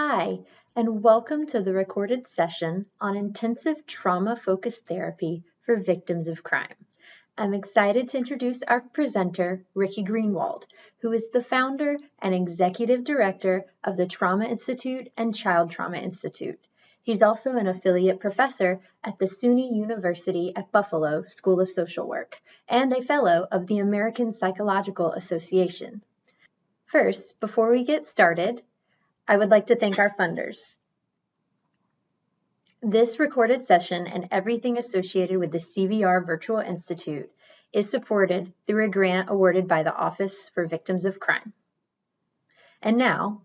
Hi, and welcome to the recorded session on intensive trauma-focused therapy for victims of crime. I'm excited to introduce our presenter, Ricky Greenwald, who is the founder and executive director of the Trauma Institute and Child Trauma Institute. He's also an affiliate professor at the SUNY University at Buffalo School of Social Work and a fellow of the American Psychological Association. First, before we get started, I would like to thank our funders. This recorded session and everything associated with the CVR Virtual Institute is supported through a grant awarded by the Office for Victims of Crime. And now,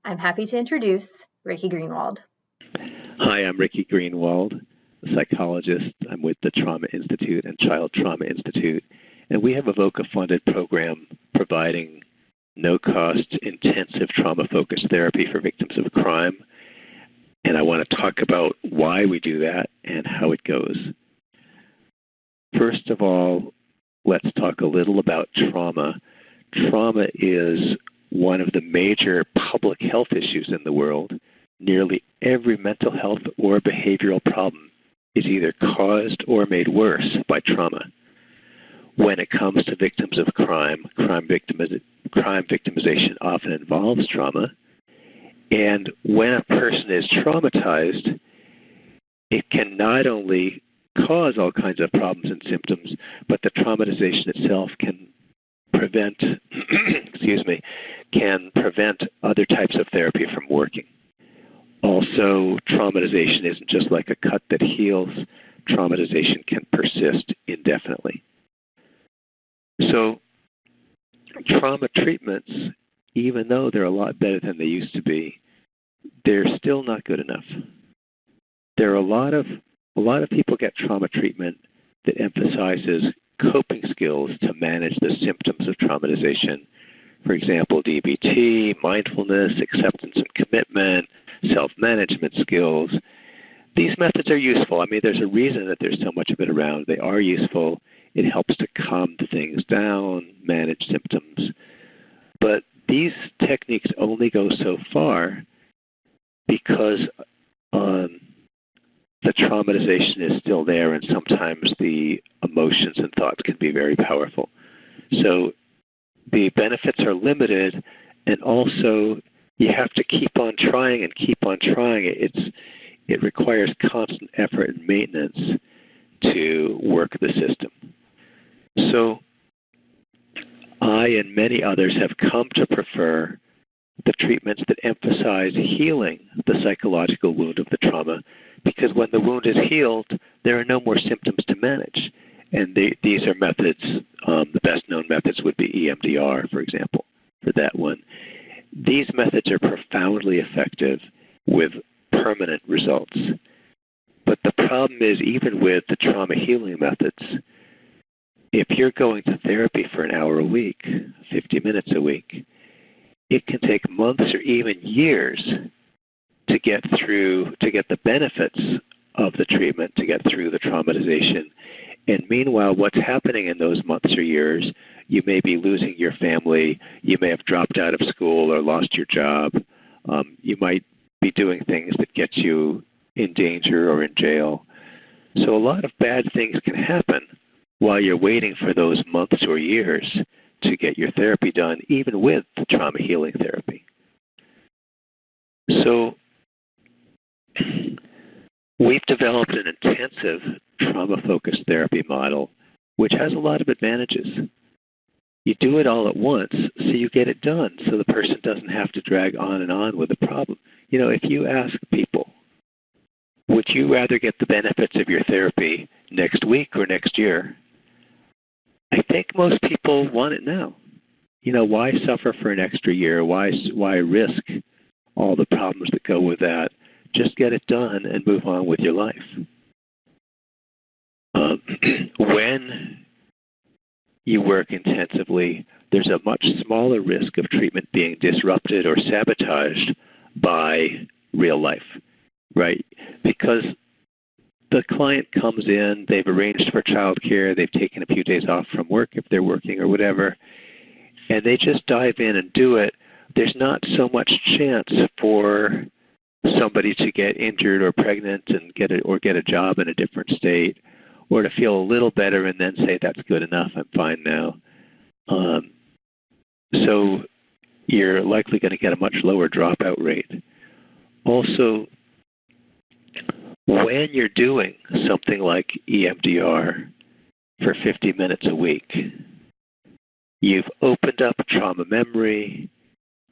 I'm happy to introduce Ricky Greenwald. Hi, I'm Ricky Greenwald, a psychologist. I'm with the Trauma Institute and Child Trauma Institute, and we have a VOCA-funded program providing no-cost, intensive trauma-focused therapy for victims of crime. And I want to talk about why we do that and how it goes. First of all, let's talk a little about trauma. Trauma is one of the major public health issues in the world. Nearly every mental health or behavioral problem is either caused or made worse by trauma. When it comes to victims of crime, crime victimization often involves trauma. And when a person is traumatized, it can not only cause all kinds of problems and symptoms, but the traumatization itself can prevent, can prevent other types of therapy from working. Also, traumatization isn't just like a cut that heals. Traumatization can persist indefinitely. So trauma treatments, even though they're a lot better than they used to be, they're still not good enough. There are a lot of people get trauma treatment that emphasizes coping skills to manage the symptoms of traumatization. For example, DBT, mindfulness, acceptance and commitment, self-management skills. These methods are useful. I mean, there's a reason that there's so much of it around. They are useful. It helps to calm things down, manage symptoms. But these techniques only go so far because the traumatization is still there, and sometimes the emotions and thoughts can be very powerful. So the benefits are limited, and also you have to keep on trying and keep on trying. It requires constant effort and maintenance to work the system. So I and many others have come to prefer the treatments that emphasize healing the psychological wound of the trauma, because when the wound is healed, there are no more symptoms to manage. And these are methods, the best-known methods would be EMDR, for example, for that one. These methods are profoundly effective with permanent results. But the problem is, even with the trauma healing methods, if you're going to therapy for an hour a week, 50 minutes a week, it can take months or even years to get the benefits of the treatment, to get through the traumatization. And meanwhile, what's happening in those months or years, you may be losing your family, you may have dropped out of school or lost your job, you might be doing things that get you in danger or in jail. So a lot of bad things can happen while you're waiting for those months or years to get your therapy done, even with trauma healing therapy. So we've developed an intensive trauma-focused therapy model, which has a lot of advantages. You do it all at once, so you get it done, so the person doesn't have to drag on and on with the problem. You know, if you ask people, would you rather get the benefits of your therapy next week or next year? I think most people want it now. You know, why suffer for an extra year? Why risk all the problems that go with that? Just get it done and move on with your life. When you work intensively, there's a much smaller risk of treatment being disrupted or sabotaged by real life, right? Because the client comes in, they've arranged for childcare, they've taken a few days off from work if they're working or whatever, and they just dive in and do it. There's not so much chance for somebody to get injured or pregnant and get a job in a different state, or to feel a little better and then say, that's good enough, I'm fine now. So you're likely going to get a much lower dropout rate. Also, when you're doing something like EMDR for 50 minutes a week, you've opened up trauma memory,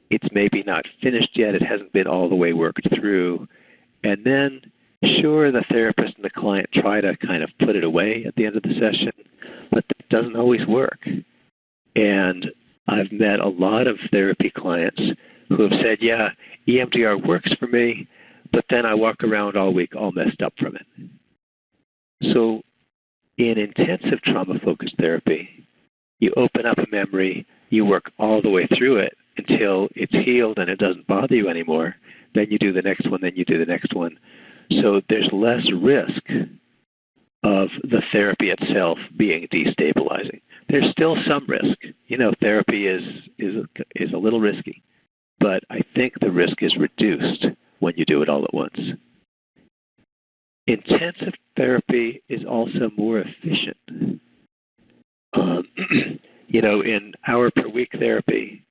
it's maybe not finished yet, it hasn't been all the way worked through, and then sure, the therapist and the client try to kind of put it away at the end of the session, but that doesn't always work. And I've met a lot of therapy clients who have said, yeah, EMDR works for me, but then I walk around all week all messed up from it. So in intensive trauma-focused therapy, you open up a memory, you work all the way through it until it's healed and it doesn't bother you anymore. Then you do the next one, then you do the next one. So there's less risk of the therapy itself being destabilizing. There's still some risk. You know, therapy is a little risky, but I think the risk is reduced when you do it all at once. Intensive therapy is also more efficient. You know, in hour per week therapy,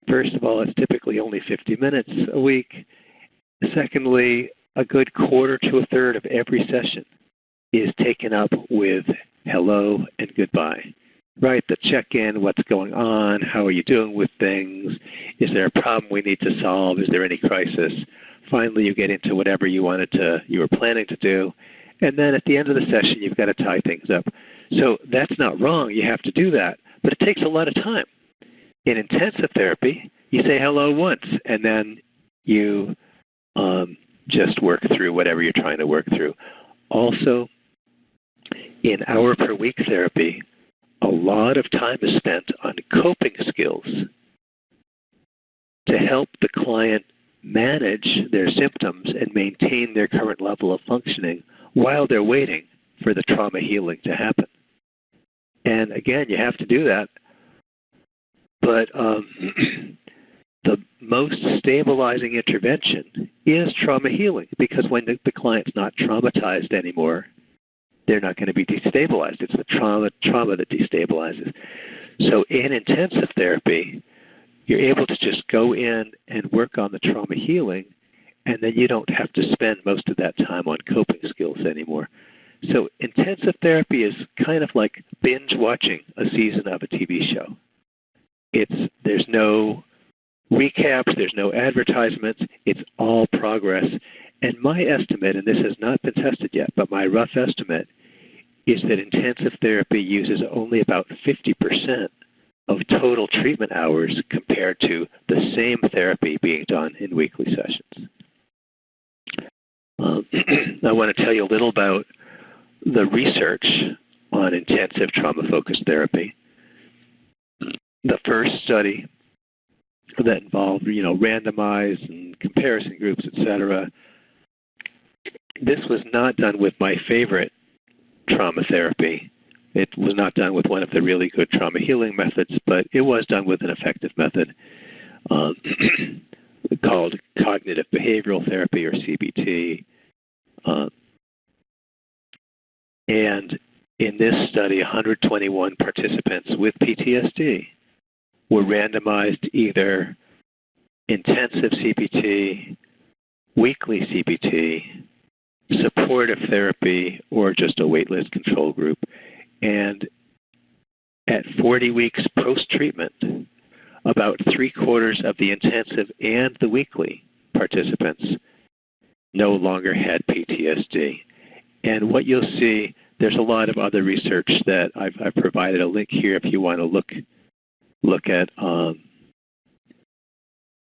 first of all, it's typically only 50 minutes a week. Secondly, a good quarter to a third of every session is taken up with hello and goodbye. Right, the check-in, what's going on, how are you doing with things, is there a problem we need to solve, is there any crisis? Finally, you get into whatever you were planning to do, and then at the end of the session, you've got to tie things up. So that's not wrong, you have to do that, but it takes a lot of time. In intensive therapy, you say hello once, and then you just work through whatever you're trying to work through. Also, in hour per week therapy, a lot of time is spent on coping skills to help the client manage their symptoms and maintain their current level of functioning while they're waiting for the trauma healing to happen. And again, you have to do that, but the most stabilizing intervention is trauma healing, because when the client's not traumatized anymore, they're not going to be destabilized. It's the trauma that destabilizes. So in intensive therapy, you're able to just go in and work on the trauma healing, and then you don't have to spend most of that time on coping skills anymore. So intensive therapy is kind of like binge watching a season of a TV show. There's no recaps, there's no advertisements, it's all progress. And my estimate, and this has not been tested yet, but my rough estimate is that intensive therapy uses only about 50% of total treatment hours compared to the same therapy being done in weekly sessions. I want to tell you a little about the research on intensive trauma-focused therapy. The first study that involved, randomized and comparison groups, etc. This was not done with my favorite trauma therapy. It was not done with one of the really good trauma healing methods, but it was done with an effective method called cognitive behavioral therapy, or CBT. And in this study, 121 participants with PTSD were randomized to either intensive CBT, weekly CBT, supportive therapy, or just a waitlist control group. And at 40 weeks post-treatment, about 3/4 of the intensive and the weekly participants no longer had PTSD. And what you'll see, there's a lot of other research that I've provided a link here if you want to look at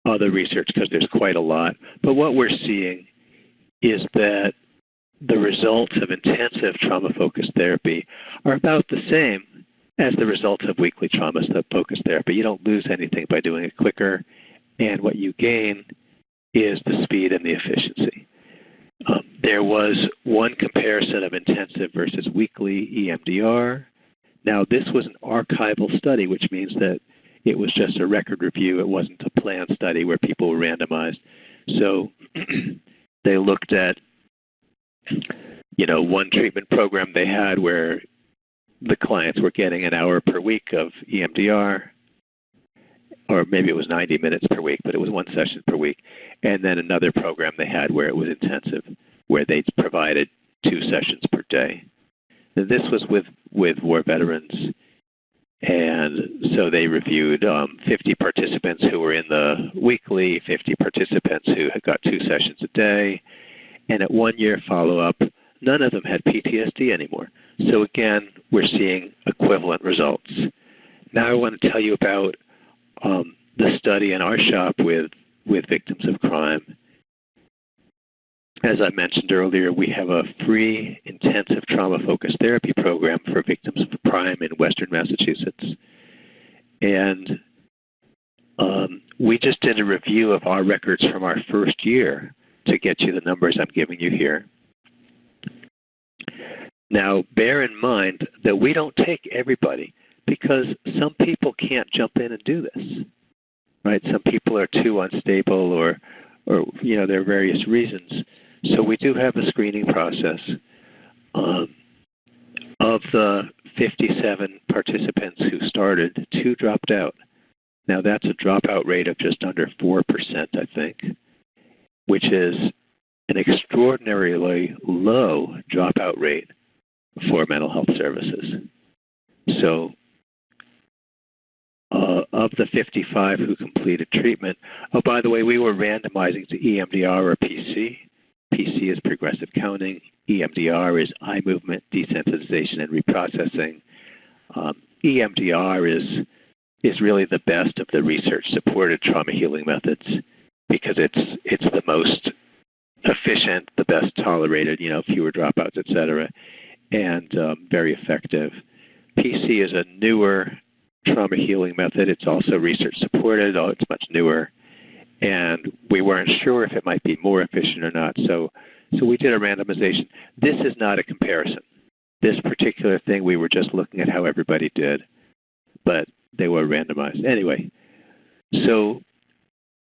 other research, because there's quite a lot. But what we're seeing is that the results of intensive trauma-focused therapy are about the same as the results of weekly trauma-focused therapy. You don't lose anything by doing it quicker, and what you gain is the speed and the efficiency. There was one comparison of intensive versus weekly EMDR. Now, this was an archival study, which means that it was just a record review. It wasn't a planned study where people were randomized. So they looked at, one treatment program they had where the clients were getting an hour per week of EMDR, or maybe it was 90 minutes per week, but it was one session per week. And then another program they had where it was intensive, where they provided 2 sessions per day. And this was with war veterans. And so they reviewed 50 participants who were in the weekly, 50 participants who had got 2 sessions a day. And at 1-year follow-up, none of them had PTSD anymore. So again, we're seeing equivalent results. Now I want to tell you about the study in our shop with victims of crime. As I mentioned earlier, we have a free intensive trauma-focused therapy program for victims of crime in Western Massachusetts. And we just did a review of our records from our first year to get you the numbers I'm giving you here. Now, bear in mind that we don't take everybody because some people can't jump in and do this, right? Some people are too unstable or there are various reasons. So we do have a screening process. Of the 57 participants who started, 2 dropped out. Now that's a dropout rate of just under 4%, I think, which is an extraordinarily low dropout rate for mental health services. So of the 55 who completed treatment, oh, by the way, we were randomizing to EMDR or PC. PC is progressive counting. EMDR is eye movement, desensitization, and reprocessing. EMDR is really the best of the research-supported trauma healing methods because it's the most efficient, the best tolerated, fewer dropouts, et cetera, and very effective. PC is a newer trauma healing method. It's also research-supported. It's much newer. And we weren't sure if it might be more efficient or not, so we did a randomization. This is not a comparison. This particular thing, we were just looking at how everybody did, but they were randomized. Anyway, so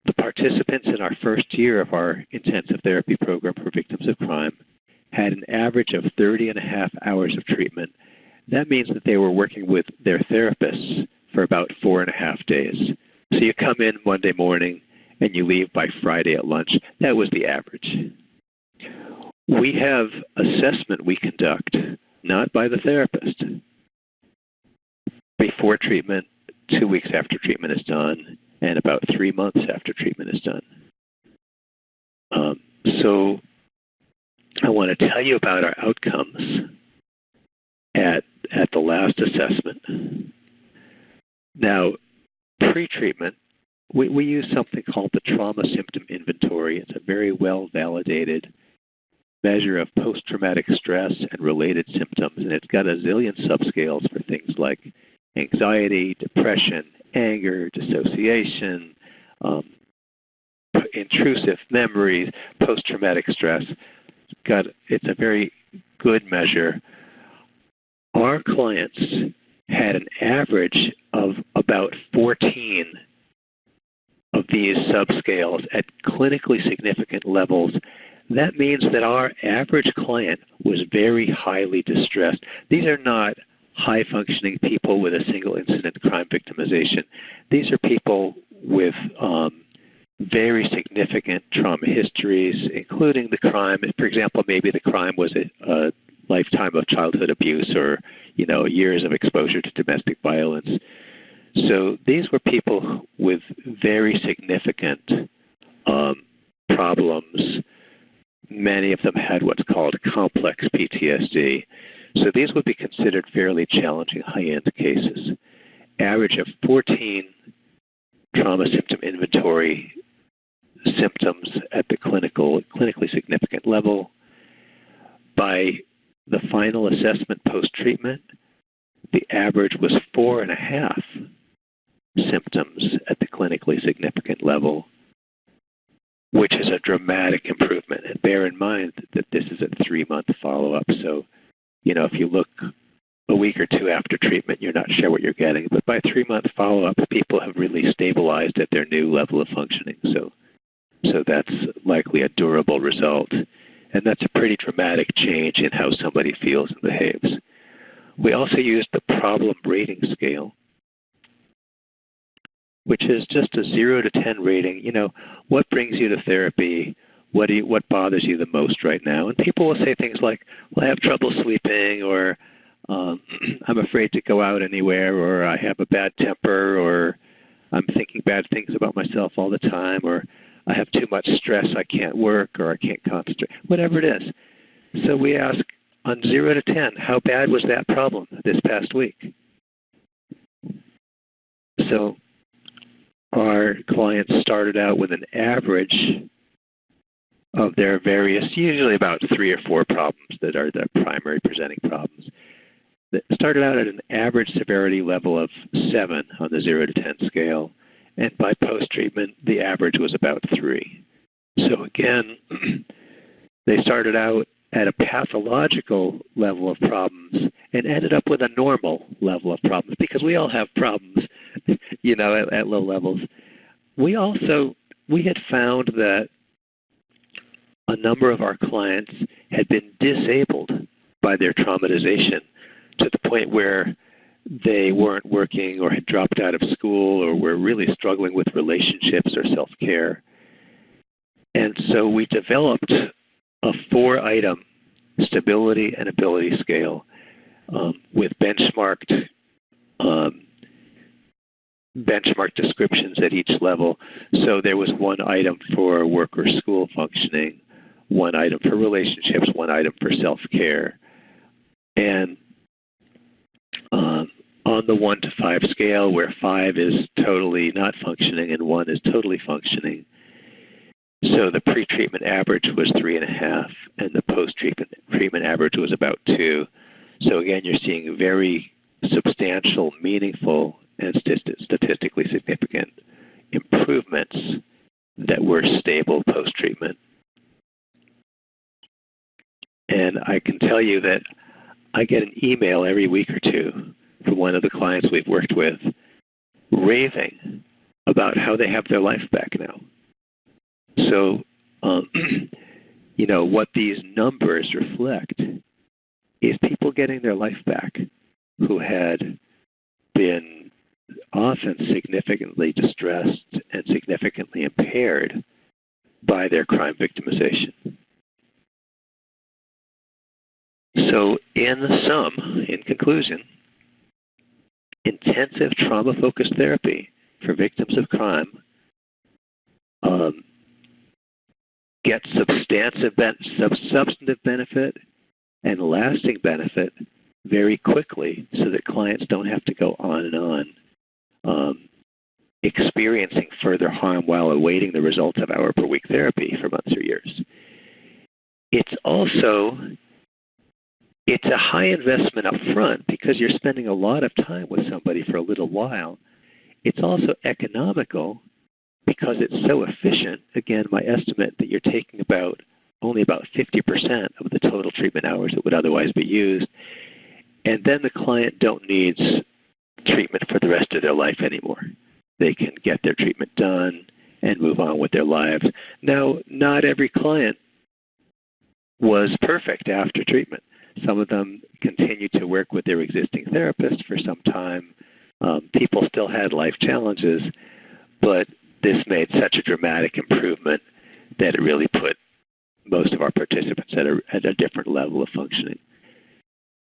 the participants in our first year of our intensive therapy program for victims of crime had an average of 30.5 hours of treatment. That means that they were working with their therapists for about 4.5 days. So you come in Monday morning, and you leave by Friday at lunch. That was the average. We have assessment we conduct, not by the therapist, before treatment, 2 weeks after treatment is done, and about 3 months after treatment is done. So I want to tell you about our outcomes at the last assessment. Now, pre-treatment, we use something called the Trauma Symptom Inventory. It's a very well-validated measure of post-traumatic stress and related symptoms, and it's got a zillion subscales for things like anxiety, depression, anger, dissociation, intrusive memories, post-traumatic stress. It's a very good measure. Our clients had an average of about 14 of these subscales at clinically significant levels. That means that our average client was very highly distressed. These are not high-functioning people with a single incident crime victimization. These are people with very significant trauma histories, including the crime. For example, maybe the crime was a lifetime of childhood abuse or, years of exposure to domestic violence. So these were people with very significant problems. Many of them had what's called complex PTSD. So these would be considered fairly challenging high-end cases. Average of 14 trauma symptom inventory symptoms at the clinically significant level. By the final assessment post-treatment, the average was 4.5 symptoms at the clinically significant level, which is a dramatic improvement. And bear in mind that this is a 3-month follow-up. So, if you look a week or 2 after treatment, you're not sure what you're getting. But by 3-month follow-up, people have really stabilized at their new level of functioning. So So that's likely a durable result. And that's a pretty dramatic change in how somebody feels and behaves. We also used the problem rating scale, which is just a 0 to 10 rating. You know, what brings you to therapy? What bothers you the most right now? And people will say things like, well, I have trouble sleeping, or I'm afraid to go out anywhere, or I have a bad temper, or I'm thinking bad things about myself all the time, or I have too much stress, I can't work, or I can't concentrate, whatever it is. So we ask, on 0 to 10, how bad was that problem this past week? So our clients started out with an average of their various, usually about 3 or 4 problems that are their primary presenting problems. That started out at an average severity level of 7 on the 0 to 10 scale, and by post-treatment, the average was about 3. So again, they started out at a pathological level of problems and ended up with a normal level of problems, because we all have problems, you know, at low levels. We had found that a number of our clients had been disabled by their traumatization to the point where they weren't working or had dropped out of school or were really struggling with relationships or self-care. And so we developed a 4-item stability and ability scale with benchmarked descriptions at each level. So there was 1 item for work or school functioning, 1 item for relationships, 1 item for self-care. And on the 1 to 5 scale, where 5 is totally not functioning and 1 is totally functioning, so the pre-treatment average was 3.5, and the post-treatment average was about 2. So again, you're seeing very substantial, meaningful, and statistically significant improvements that were stable post-treatment. And I can tell you that I get an email every week or two from one of the clients we've worked with raving about how they have their life back now. So, you know, what these numbers reflect is people getting their life back who had been often significantly distressed and significantly impaired by their crime victimization. So in sum, in conclusion, intensive trauma-focused therapy for victims of crime gets substantive benefit and lasting benefit very quickly, so that clients don't have to go on and on experiencing further harm while awaiting the results of hour-per-week therapy for months or years. It's a high investment up front because you're spending a lot of time with somebody for a little while. It's also economical because it's so efficient. Again, my estimate that you're taking only about 50% of the total treatment hours that would otherwise be used. And then the client don't need treatment for the rest of their life anymore. They can get their treatment done and move on with their lives. Now, not every client was perfect after treatment. Some of them continued to work with their existing therapist for some time. People still had life challenges, but this made such a dramatic improvement that it really put most of our participants at a different level of functioning.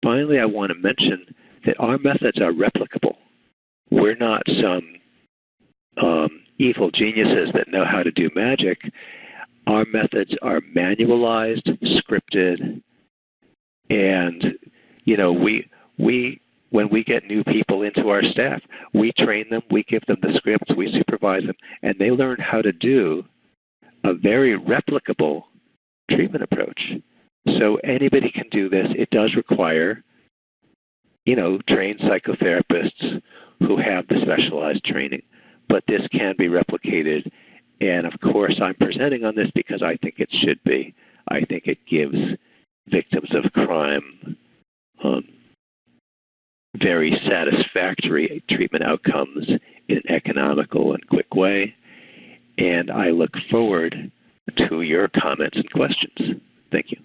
Finally, I want to mention that our methods are replicable. We're not some evil geniuses that know how to do magic. Our methods are manualized, scripted, and when we get new people into our staff, we train them, we give them the scripts, we supervise them, and they learn how to do a very replicable treatment approach. So anybody can do this. It does require, trained psychotherapists who have the specialized training, but this can be replicated. And of course, I'm presenting on this because I think it should be. I think it gives victims of crime very satisfactory treatment outcomes in an economical and quick way. and I look forward to your comments and questions. Thank you.